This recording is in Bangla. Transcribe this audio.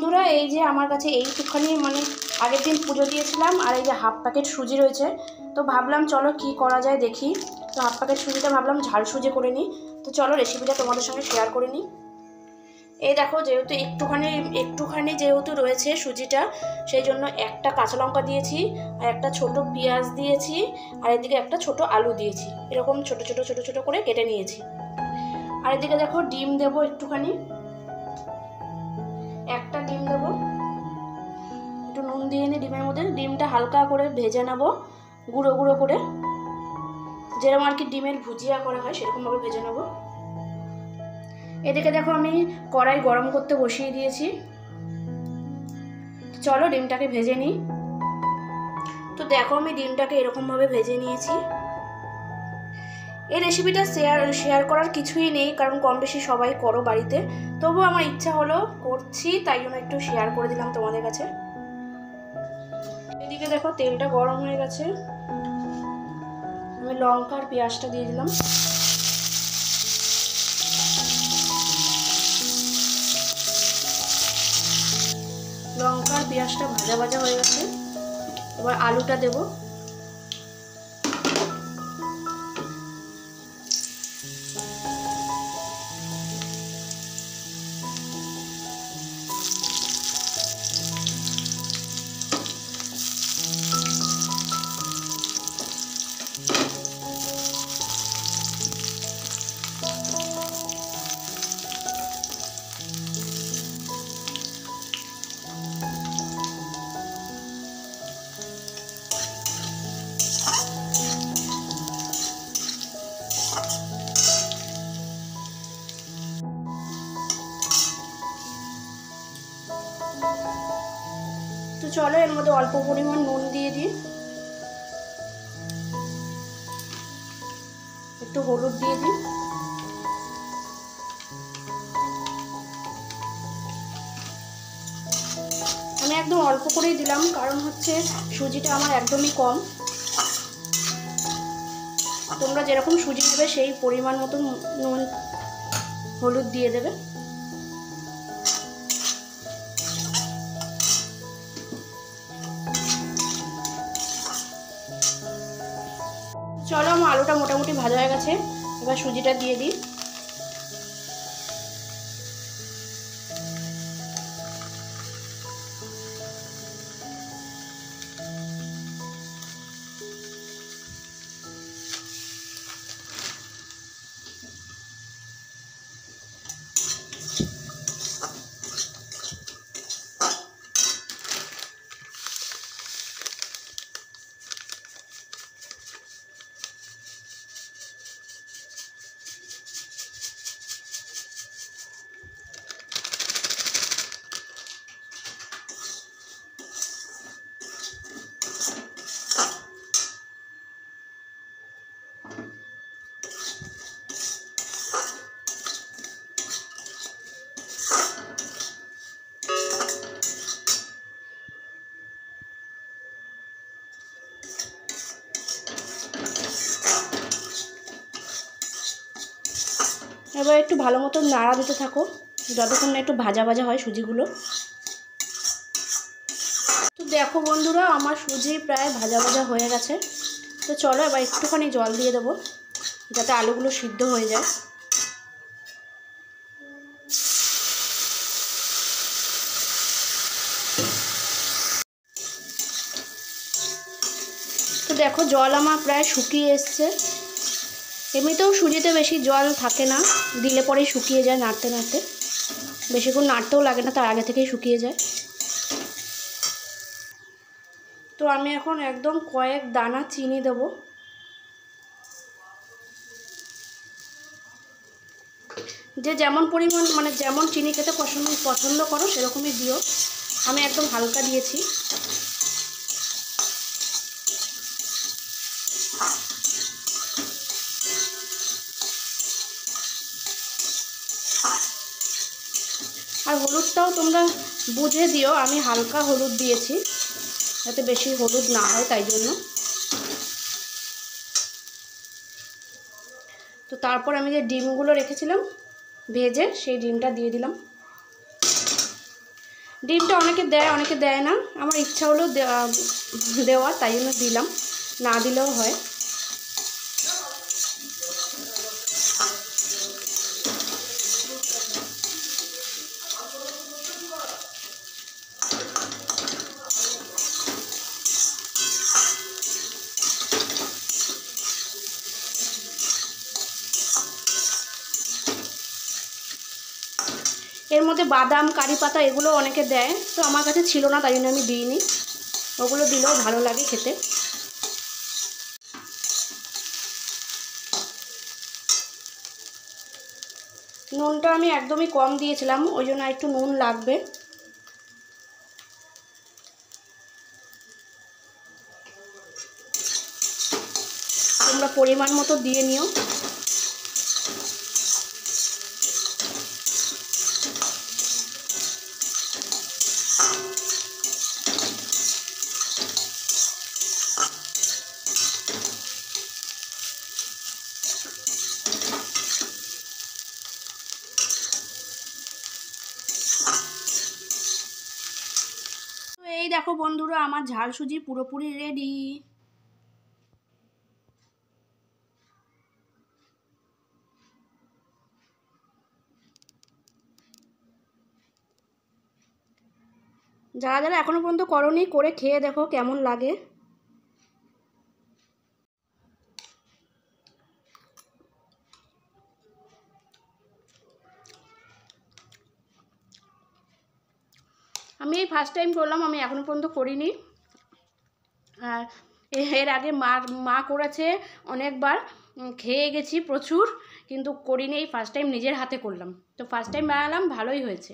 বন্ধুরা, এই যে আমার কাছে এইটুখানি মানে আগের দিন পুজো দিয়েছিলাম, আর এই যে হাফ প্যাকেট সুজি রয়েছে। তো ভাবলাম চলো কি করা যায় দেখি। তো হাফ প্যাকেট সুজিটা ভাবলাম ঝাল সুজি করে নিই। তো চলো রেসিপিটা তোমাদের সঙ্গে শেয়ার করে নিই। এই দেখো, যেহেতু একটুখানি যেহেতু রয়েছে সুজিটা, সেই জন্য একটা কাঁচা লঙ্কা দিয়েছি, আর একটা ছোট পেঁয়াজ দিয়েছি, আর এদিকে একটা ছোট আলু দিয়েছি, এরকম ছোট ছোট ছোট ছোট করে কেটে নিয়েছি। আর এদিকে দেখো ডিম দেবো একটুখানি, একটা ডিম দেবো, একটু নুন দিয়ে নিই ডিমের মধ্যে। ডিমটা হালকা করে ভেজে নেবো গুঁড়ো গুঁড়ো করে, যেরকম আর কি ডিমের ভুজিয়া করা হয় সেরকমভাবে ভেজে নেবো। এদিকে দেখো আমি কড়াই গরম করতে বসিয়ে দিয়েছি। চলো ডিমটাকে ভেজে নিই। তো দেখো আমি ডিমটাকে এরকমভাবে ভেজে নিয়েছি। এই রেসিপিটা শেয়ার করার কিছুই নেই, কারণ কম বেশি সবাই করো বাড়িতে, তবুও আমার ইচ্ছা হলো করছি, তাই জন্য একটু শেয়ার করে দিলাম তোমাদের কাছে। এদিকে দেখো তেলটা গরম হয়ে গেছে, আমি লঙ্কা আর পেঁয়াজটা দিয়ে দিলাম। লঙ্কা আর পেঁয়াজটা ভাজা ভাজা হয়ে গেছে, এবার আলুটা দেবো। তো চলো এর মধ্যে অল্প পরিমাণ নুন দিয়ে দিই, একটু হলুদ দিয়ে দিই, আমি একদম অল্প করেই দিলাম, কারণ হচ্ছে সুজিটা আমার একদমই কম। তোমরা যেরকম সুজি নেবে সেই পরিমাণ মতো নুন হলুদ দিয়ে দেবে। চলো আমার আলুটা মোটামুটি ভাজা হয়ে গেছে, এবার সুজিটা দিয়ে দিই। এবার একটু ভালো মতো নাড়া দিতে থাকো, যতক্ষণ না একটু ভাজা ভাজা হয় সুজিগুলো। তো দেখো বন্ধুরা, আমার সুজি প্রায় ভাজা ভাজা হয়ে গেছে। তো চলো এবার একটুখানি জল দিয়ে দেবো, যাতে আলুগুলো সিদ্ধ হয়ে যায়। তো দেখো জল আমার প্রায় শুকিয়ে এসছে। এমনিতেও সুজিতে বেশি জল থাকে না, দিলে পরেই শুকিয়ে যায় নাড়তে নাড়তে, বেশিক্ষণ নাড়তেও লাগে না, তার আগে থেকেই শুকিয়ে যায়। তো আমি এখন একদম কয়েক দানা চিনি দেবো। যে যেমন পরিমাণ মানে যেমন চিনি খেতে পছন্দ করো সেরকমই দিও, আমি একদম হালকা দিয়েছি। আর হলুদটাও তোমরা বুঝে দিও, আমি হালকা হলুদ দিয়েছি, যাতে বেশি হলুদ না হয় তাই জন্য। তো তারপর আমি যে ডিমগুলো রেখেছিলাম ভেজে, সেই ডিমটা দিয়ে দিলাম। ডিমটা অনেকে দেয় অনেকে দেয় না, আমার ইচ্ছা হলো দেওয়ার, তাই জন্য দিলাম, না দিলেও হয়। এর মধ্যে বাদাম কারি পাতা এগুলো অনেকে দেয়, তো আমার কাছে ছিল না তাই জন্য আমি দিইনি, ওগুলো দিলেও ভালো লাগে খেতে। নুনটা আমি একদমই কম দিয়েছিলাম, ওই জন্য একটু নুন লাগবে। তোমরা পরিমাণ মতো দিয়ে নিও। তো এই দেখো বন্ধুরা, আমার ঝাল সুজি পুরোপুরি রেডি। যারা যারা এখনো পর্যন্ত করোনি, করে খেয়ে দেখো কেমন লাগে। আমি এই ফার্স্ট টাইম করলাম, আমি এখনো পর্যন্ত করিনি। আর এর আগে মা করেছে অনেকবার, খেয়ে গেছি প্রচুর, কিন্তু করিনি, এই ফার্স্ট টাইম নিজের হাতে করলাম। তো ফার্স্ট টাইম বানালাম, ভালোই হয়েছে।